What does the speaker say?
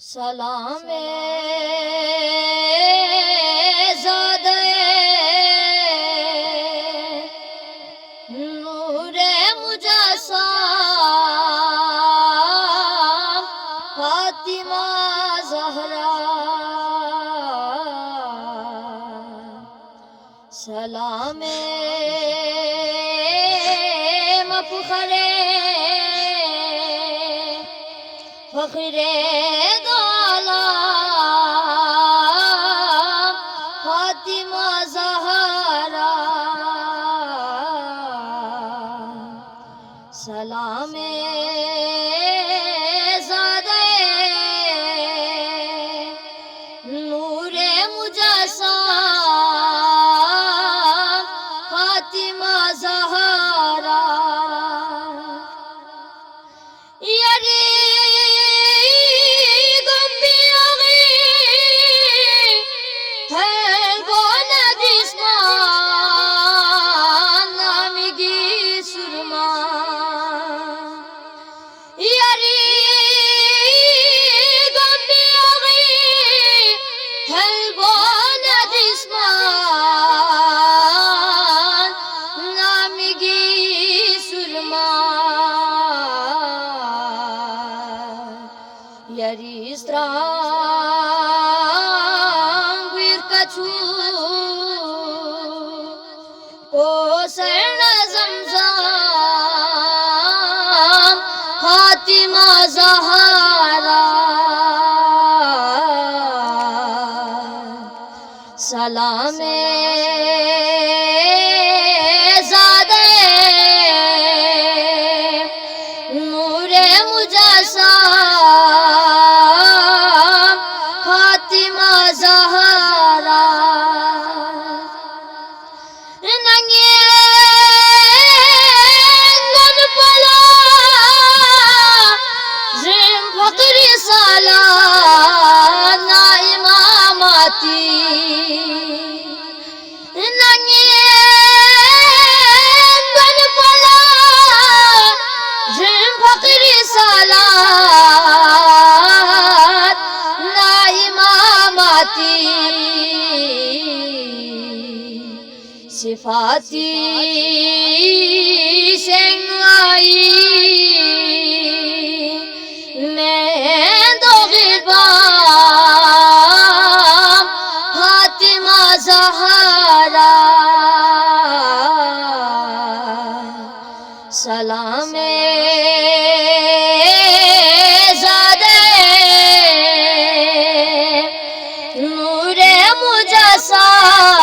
Salameh ज़ादे नूरे मुजस्सम Fatima Zahra Salameh मफ़ख़रे फ़ख़्रे Fatima Zahra Salameh ज़ादे नूरे मुजस्सम फातिमा ज़हरा यारी Yari strang wir kachu ko serna zamzam Fatima Zahra salame ज़ादे नूरे मुजस्सम फातिमा ज़हरा नंगे gun पला gym फ़क़्री साला ना इमामती नंगे गन पला ज़िम फ़क़्री साला ना इमामती सिफाती शेंगाई मैं दो गिरबाम फातिमा ज़हरा सलामे ज़ादे नूरे मुजस्सम